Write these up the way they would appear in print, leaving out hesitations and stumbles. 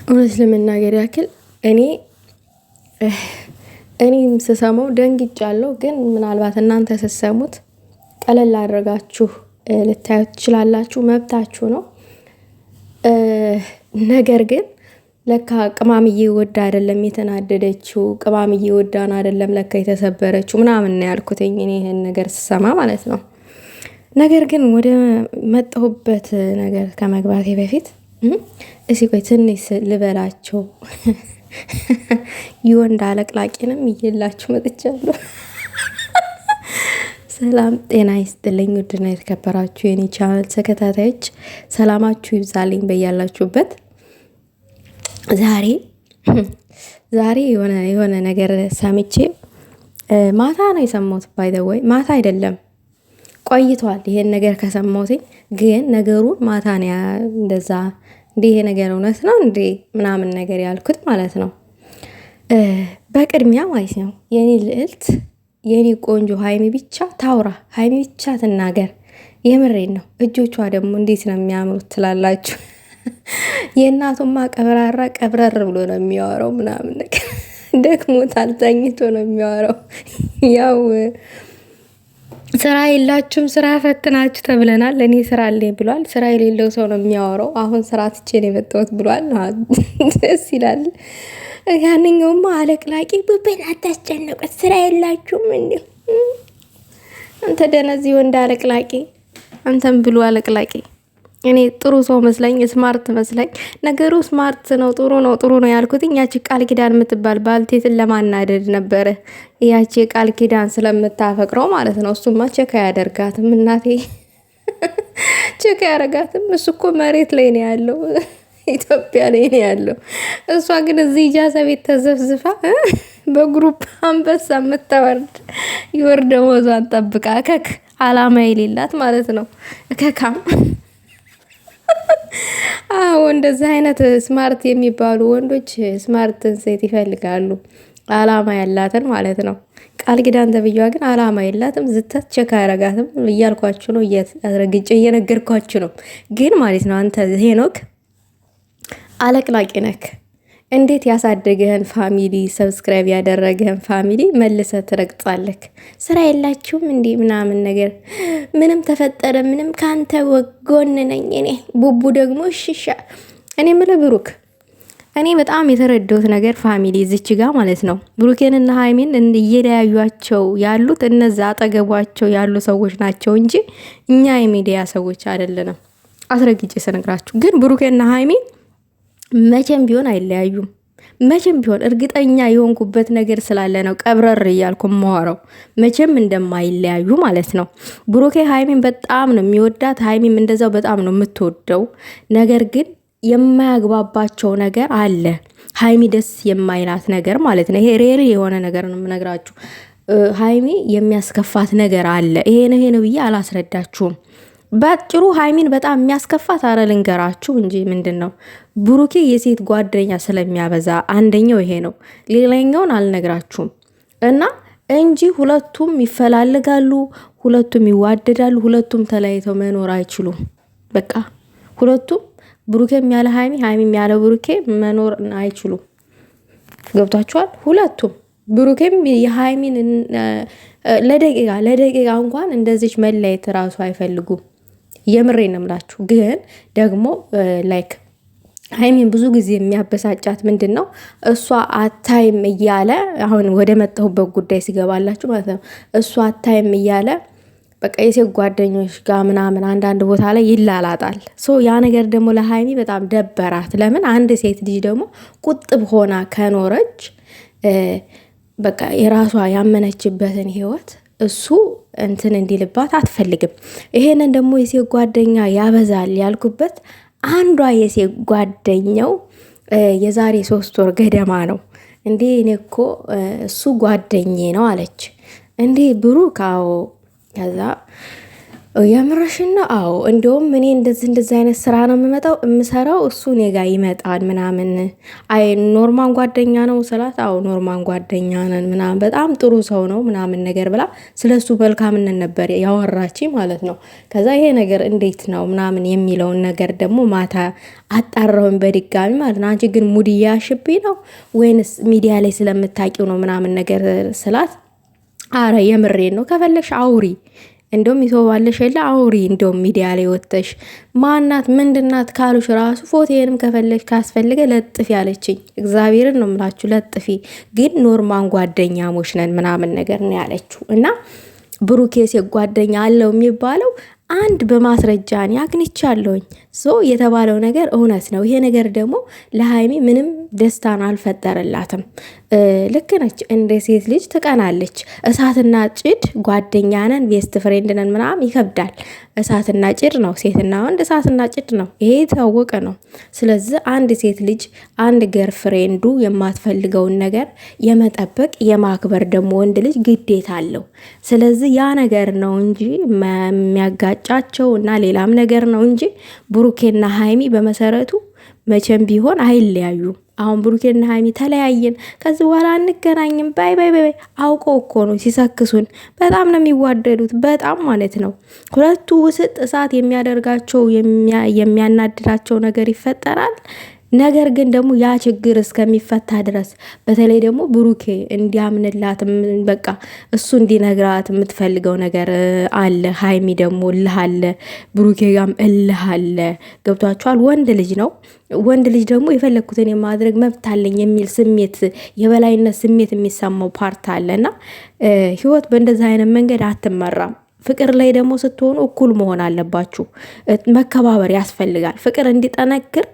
እውነት ለመናገር ያክል እኔ እኔም ስሰማው ደንግጫለሁ። ግን ምናልባት እናንተ ስትሰሙት ቀለል አድርጋችሁ ልታዩት ትችላላችሁ፣ መብታችሁ ነው። ነገር ግን ለካ ቅማምዬ ወዳ አይደለም የተናደደችው፣ ቅማምዬ ወዳን አይደለም ለካ የተሰበረችው ምናምን ነው ያልኩትኝ እኔ ይሄን ነገር ስሰማ ማለት ነው። ነገር ግን ወደ መጣሁበት ነገር ከመግባቴ በፊት እስኪ ቆይ ትንሽ ልበላቸው። የወንድ አለቅላቂንም እየላችሁ መጥቻለሁ። ሰላም ጤና ይስጥልኝ። ውድና የተከበራችሁ የኔ ቻናል ተከታታዮች ሰላማችሁ ይብዛልኝ በያላችሁበት። ዛሬ የሆነ ነገር ሰምቼ ማታ ነው የሰማሁት። ባይ ዘ ወይ ማታ አይደለም ቆይቷል ይሄን ነገር ከሰማሁት፣ ግን ነገሩን ማታ ነው እንደዛ እንዴ ይሄ ነገር እውነት ነው እንዴ ምናምን ነገር ያልኩት ማለት ነው። በቅድሚያ ማለት ነው የኔ ልዕልት የኔ ቆንጆ ሀይሚ ብቻ ታውራ፣ ሀይሚ ብቻ ትናገር። የምሬን ነው። እጆቿ ደግሞ እንዴት ነው የሚያምሩት ትላላችሁ። የእናቱማ ቀብራራ ቀብረር ብሎ ነው የሚያወራው ምናምን ነገር ደክሞታል፣ ተኝቶ ነው የሚያወራው። ያው ስራ የላችሁም ስራ ፈትናችሁ ተብለናል። እኔ ስራ አለኝ ብሏል። ስራ የሌለው ሰው ነው የሚያወራው። አሁን ስራ ትቼ ነው የመጣሁት ብሏል። ደስ ይላል። ያንኛውማ አለቅላቂ ብብን አታስጨንቁት፣ ስራ የላችሁም እንዴ አንተ ደነዚህ ወንድ አለቅላቂ፣ አንተም ብሎ አለቅላቂ። እኔ ጥሩ ሰው መስለኝ ስማርት መስለኝ፣ ነገሩ ስማርት ነው ጥሩ ነው ያልኩትኝ ያቺ ቃል ኪዳን የምትባል ባልቴትን ለማናደድ ነበረ። ያቺ ቃል ኪዳን ስለምታፈቅረው ማለት ነው። እሱማ ቸካ ያደርጋትም እናቴ፣ ቸካ ያደርጋትም። እሱ እኮ መሬት ላይ ነው ያለው፣ ኢትዮጵያ ላይ ነው ያለው። እሷ ግን እዚህ ኢጃዛ ቤት ተዘፍዝፋ በግሩፕ አንበሳ የምታወርድ ይወር ደሞዟን ጠብቃ ከክ አላማ የሌላት ማለት ነው። ከካም አዎ እንደዚህ አይነት ስማርት የሚባሉ ወንዶች ስማርትን ሴት ይፈልጋሉ፣ አላማ ያላትን ማለት ነው። ቃል ኪዳን ተብዬዋ ግን አላማ የላትም፣ ዝተት ቸካ ያረጋትም እያልኳችሁ ነው፣ እያስረግጬ እየነገርኳችሁ ነው። ግን ማለት ነው አንተ ሄኖክ አለቅላቂ ነክ። እንዴት ያሳደገህን ፋሚሊ ሰብስክራይብ ያደረገህን ፋሚሊ መልሰ ትረግጣለክ? ስራ የላችሁም እንዴ ምናምን ነገር። ምንም ተፈጠረ ምንም ካንተ ወጎን ነኝ እኔ። ቡቡ ደግሞ ሽሻ። እኔ ምለ ብሩክ፣ እኔ በጣም የተረዳሁት ነገር ፋሚሊ እዚች ጋር ማለት ነው ብሩኬንና ሃይሚን እየለያዩቸው ያሉት እነዛ አጠገቧቸው ያሉ ሰዎች ናቸው እንጂ እኛ የሚዲያ ሰዎች አይደለንም። አስረግጬ ስነግራችሁ ግን ብሩኬንና ሃይሚ መቼም ቢሆን አይለያዩም። መቼም ቢሆን እርግጠኛ የሆንኩበት ነገር ስላለ ነው ቀብረር እያልኩ ማወራው። መቼም እንደማይለያዩ ማለት ነው። ብሩኬ ሃይሚን በጣም ነው የሚወዳት፣ ሃይሚም እንደዛው በጣም ነው የምትወደው። ነገር ግን የማያግባባቸው ነገር አለ። ሃይሚ ደስ የማይላት ነገር ማለት ነው። ይሄ ሬል የሆነ ነገር ነው የምነግራችሁ። ሃይሚ የሚያስከፋት ነገር አለ። ይሄ ነው ብዬ አላስረዳችሁም። ባጭሩ ሃይሚን በጣም የሚያስከፋት አረ ልንገራችሁ እንጂ ምንድነው ብሩኬ የሴት ጓደኛ ስለሚያበዛ፣ አንደኛው ይሄ ነው። ሌላኛውን አልነግራችሁም እና እንጂ ሁለቱም ይፈላልጋሉ፣ ሁለቱም ይዋደዳሉ፣ ሁለቱም ተለያይተው መኖር አይችሉም። በቃ ሁለቱም ብሩኬም ያለ ሃይሚ፣ ሃይሚም ያለ ብሩኬ መኖር አይችሉም። ገብቷችኋል? ሁለቱም ብሩኬም የሃይሚን ለደቂቃ እንኳን እንደዚች መለየት ራሱ አይፈልጉም። የምሬ ነው የምላችሁ። ግን ደግሞ ላይክ ሃይሚን ብዙ ጊዜ የሚያበሳጫት ምንድን ነው እሷ አታይም እያለ፣ አሁን ወደ መጣሁበት ጉዳይ ሲገባላችሁ ማለት ነው። እሷ አታይም እያለ በቃ የሴት ጓደኞች ጋር ምናምን አንዳንድ ቦታ ላይ ይላላጣል። ያ ነገር ደግሞ ለሃይሚ በጣም ደበራት። ለምን አንድ ሴት ልጅ ደግሞ ቁጥብ ሆና ከኖረች በቃ የራሷ ያመነችበትን ህይወት እሱ እንትን እንዲልባት አትፈልግም። ይሄንን ደግሞ የሴት ጓደኛ ያበዛል ያልኩበት አንዷ የሴት ጓደኛው የዛሬ 3 ወር ገደማ ነው እንዴ እኔ እኮ እሱ ጓደኜ ነው አለች። እንዴ ብሩክ? አዎ። ከዛ የምረሽና አዎ፣ እንዲሁም እኔ እንደዚህ አይነት ስራ ነው የምሰራው እሱ እኔ ጋር ይመጣል ምናምን። አይ ኖርማን ጓደኛ ነው ስላት፣ አዎ ኖርማን ጓደኛ ነን ምናምን፣ በጣም ጥሩ ሰው ነው ምናምን ነገር ብላ ስለሱ መልካምነት ነበር ያወራች ማለት ነው። ከዛ ይሄ ነገር እንዴት ነው ምናምን የሚለውን ነገር ደግሞ ማታ አጣራውን በድጋሚ ማለት ነው። አንቺ ግን ሙድ እያያሽብኝ ነው ወይንስ ሚዲያ ላይ ስለምታውቂው ነው ምናምን ነገር ስላት፣ አረ የምሬን ነው ከፈለሽ አውሪ እንደውም ይተዋለሽ የለ አውሪ፣ እንደውም ሚዲያ ላይ ወጥተሽ ማናት ምንድናት ካሉሽ ራሱ ፎቶዬንም ከፈለሽ ካስፈልገ ለጥፊ ያለችኝ። እግዚአብሔርን ነው የምላችሁ ለጥፊ፣ ግን ኖርማን ጓደኛሞች ነን ምናምን ነገር ነው ያለችው። እና ብሩኬ ሴት ጓደኛ አለው የሚባለው አንድ በማስረጃ እኔ አግኝቻለሁኝ። የተባለው ነገር እውነት ነው። ይሄ ነገር ደግሞ ለሀይሚ ምንም ደስታን አልፈጠረላትም። ልክ ነች፣ እንደ ሴት ልጅ ትቀናለች። እሳትና ጭድ ጓደኛ ነን ቤስት ፍሬንድ ነን ምናምን ይከብዳል። እሳትና ጭድ ነው፣ ሴትና ወንድ እሳትና ጭድ ነው። ይሄ የታወቀ ነው። ስለዚህ አንድ ሴት ልጅ አንድ ገር ፍሬንዱ የማትፈልገውን ነገር የመጠበቅ የማክበር ደግሞ ወንድ ልጅ ግዴታ አለው። ስለዚህ ያ ነገር ነው እንጂ የሚያጋጫቸው እና ሌላም ነገር ነው እንጂ ብሩኬና ሀይሚ በመሰረቱ መቼም ቢሆን አይለያዩም። አሁን ብሩኬና ሀይሚ ተለያየን ከዚህ በኋላ አንገናኝም ባይ ባይ ባይ አውቀው እኮ ነው ሲሰክሱን። በጣም ነው የሚዋደዱት፣ በጣም ማለት ነው። ሁለቱ ውስጥ እሳት የሚያደርጋቸው የሚያናድዳቸው ነገር ይፈጠራል። ነገር ግን ደግሞ ያ ችግር እስከሚፈታ ድረስ በተለይ ደግሞ ብሩኬ እንዲያምንላት በቃ እሱ እንዲነግራት የምትፈልገው ነገር አለ። ሀይሚ ደግሞ እልህ አለ፣ ብሩኬ ጋም እልህ አለ። ገብቷችኋል? ወንድ ልጅ ነው። ወንድ ልጅ ደግሞ የፈለግኩትን የማድረግ መብት አለኝ የሚል ስሜት፣ የበላይነት ስሜት የሚሰማው ፓርት አለ እና ህይወት በእንደዚህ አይነት መንገድ አትመራም። ፍቅር ላይ ደግሞ ስትሆኑ እኩል መሆን አለባችሁ። መከባበር ያስፈልጋል። ፍቅር እንዲጠነክር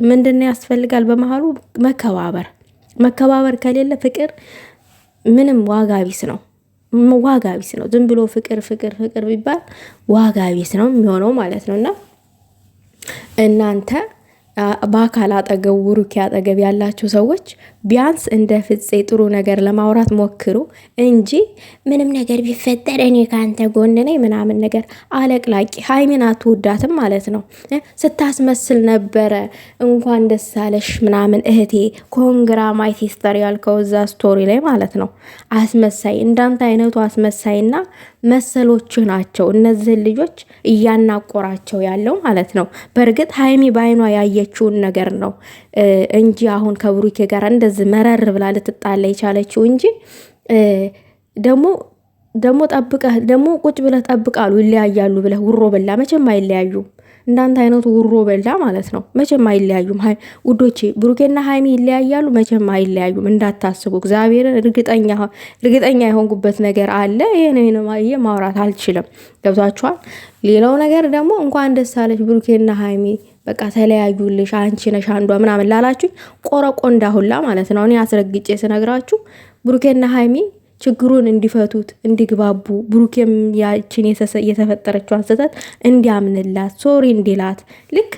ምንድነው ያስፈልጋል? በመሃሉ መከባበር። መከባበር ከሌለ ፍቅር ምንም ዋጋ ቢስ ነው። ዋጋ ቢስ ነው። ዝም ብሎ ፍቅር ፍቅር ፍቅር ቢባል ዋጋ ቢስ ነው የሚሆነው ማለት ነው። እና እናንተ በአካል አጠገቡ ብሩኬ አጠገብ ያላችሁ ሰዎች ቢያንስ እንደ ፍፄ ጥሩ ነገር ለማውራት ሞክሩ እንጂ ምንም ነገር ቢፈጠር እኔ ካንተ ጎን ነኝ ምናምን ነገር አለቅላቂ። ሀይሚን አትወዳትም ማለት ነው። ስታስመስል ነበረ። እንኳን ደስ አለሽ ምናምን እህቴ፣ ኮንግራ ማይ ሲስተር ያልከው እዛ ስቶሪ ላይ ማለት ነው። አስመሳይ፣ እንዳንተ አይነቱ አስመሳይና መሰሎችህ ናቸው እነዚህን ልጆች እያናቆራቸው ያለው ማለት ነው። በእርግጥ ሀይሚ በአይኗ ያየችውን ነገር ነው እንጂ አሁን ከብሩኬ ጋር እንደዚህ መረር ብላ ልትጣላ የቻለችው እንጂ ደግሞ ጠብቀህ ደግሞ ቁጭ ብለህ ጠብቃሉ ይለያያሉ ብለህ ውሮ በላ መቼም አይለያዩም። እንዳንተ አይነቱ ውሮ በላ ማለት ነው። መቼም አይለያዩም ውዶቼ። ብሩኬና ሀይሚ ይለያያሉ? መቼም አይለያዩም እንዳታስቡ። እግዚአብሔርን እርግጠኛ የሆንኩበት ነገር አለ። ይሄ ማውራት አልችልም። ገብቷችኋል? ሌላው ነገር ደግሞ እንኳን ደስ አለሽ ብሩኬና ሀይሚ በቃ ተለያዩልሽ አንቺ ነሽ አንዷ ምናምን ላላችሁ ቆረቆ እንዳሁላ ማለት ነው። እኔ አስረግጬ ስነግራችሁ ብሩኬና ሀይሚ ችግሩን እንዲፈቱት እንዲግባቡ፣ ብሩኬም ያችን የተፈጠረችውን ስህተት እንዲያምንላት ሶሪ እንዲላት፣ ልክ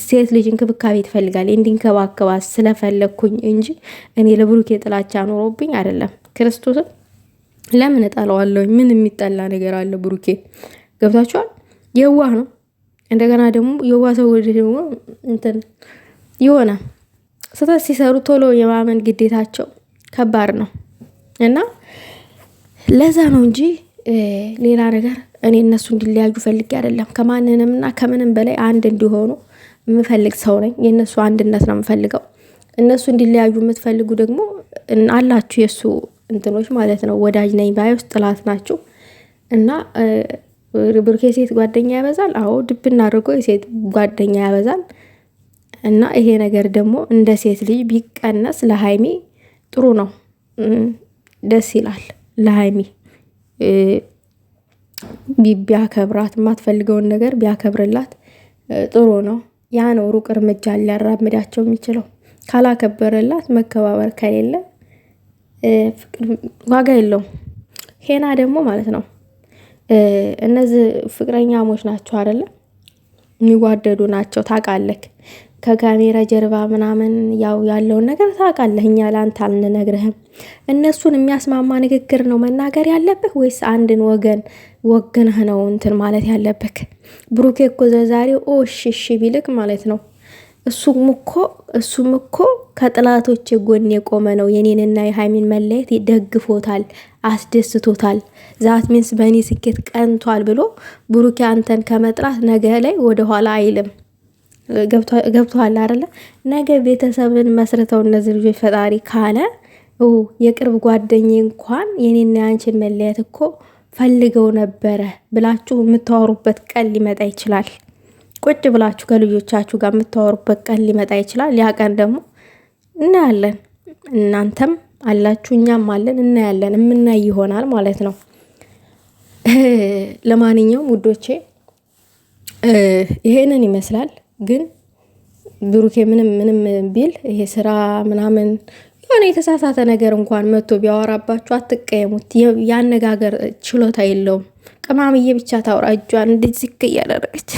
ሴት ልጅ እንክብካቤ ትፈልጋለች እንዲንከባከባት ስለፈለግኩኝ እንጂ እኔ ለብሩኬ ጥላቻ ኖሮብኝ አይደለም። ክርስቶስን ለምን እጠላዋለሁ? ምን የሚጠላ ነገር አለ? ብሩኬ ገብታችኋል? የዋህ ነው። እንደገና ደግሞ የዋህ ሰው ደግሞ እንትን የሆነ ስህተት ሲሰሩ ቶሎ የማመን ግዴታቸው ከባድ ነው እና ለዛ ነው እንጂ ሌላ ነገር እኔ እነሱ እንዲለያዩ ፈልጌ አይደለም። ከማንንምና ከምንም በላይ አንድ እንዲሆኑ የምፈልግ ሰው ነኝ። የእነሱ አንድነት ነው የምፈልገው። እነሱ እንዲለያዩ የምትፈልጉ ደግሞ አላችሁ፣ የእሱ እንትኖች ማለት ነው። ወዳጅ ነኝ ባዮች ጥላት ናችሁ። እና ብሩኬ ሴት ጓደኛ ያበዛል። አዎ ድብና አድርጎ የሴት ጓደኛ ያበዛል። እና ይሄ ነገር ደግሞ እንደ ሴት ልጅ ቢቀነስ ለሀይሚ ጥሩ ነው፣ ደስ ይላል። ለሀይሚ ቢያከብራት የማትፈልገውን ነገር ቢያከብርላት ጥሩ ነው። ያ ነው ሩቅ እርምጃ ሊያራምዳቸው የሚችለው። ካላከበረላት መከባበር ከሌለ ዋጋ የለውም። ሄና ደግሞ ማለት ነው እነዚህ ፍቅረኛሞች ናቸው አይደለም? የሚዋደዱ ናቸው ታውቃለህ። ከካሜራ ጀርባ ምናምን ያው ያለውን ነገር ታውቃለህ። እኛ ለአንተ አልነግርህም። እነሱን የሚያስማማ ንግግር ነው መናገር ያለብህ ወይስ አንድን ወገን ወገንህ ነው እንትን ማለት ያለብክ። ብሩኬ እኮ ዛሬ እሺ ቢልክ ማለት ነው እሱም እኮ ከጥላቶች ጎን የቆመ ነው። የኔንና የሃይሚን መለየት ደግፎታል፣ አስደስቶታል። ዛት ሚንስ በእኔ ስኬት ቀንቷል ብሎ ብሩኬ አንተን ከመጥራት ነገ ላይ ወደኋላ አይልም። ገብቶሃል አይደለ? ነገ ቤተሰብን መስርተው እነዚህ ልጆች ፈጣሪ ካለ የቅርብ ጓደኛ እንኳን የኔና ያንቺን መለየት እኮ ፈልገው ነበረ ብላችሁ የምታወሩበት ቀን ሊመጣ ይችላል። ቁጭ ብላችሁ ከልጆቻችሁ ጋር የምታወሩበት ቀን ሊመጣ ይችላል። ያ ቀን ደግሞ እናያለን። እናንተም አላችሁ፣ እኛም አለን፣ እናያለን። የምናይ ይሆናል ማለት ነው። ለማንኛውም ውዶቼ ይሄንን ይመስላል። ግን ብሩኬ ምንም ቢል ይሄ ስራ ምናምን የሆነ የተሳሳተ ነገር እንኳን መጥቶ ቢያወራባችሁ አትቀየሙት። ያነጋገር ችሎታ የለውም። ቅማምዬ ብቻ ታውራ እጇን እንደዚህ እያደረገች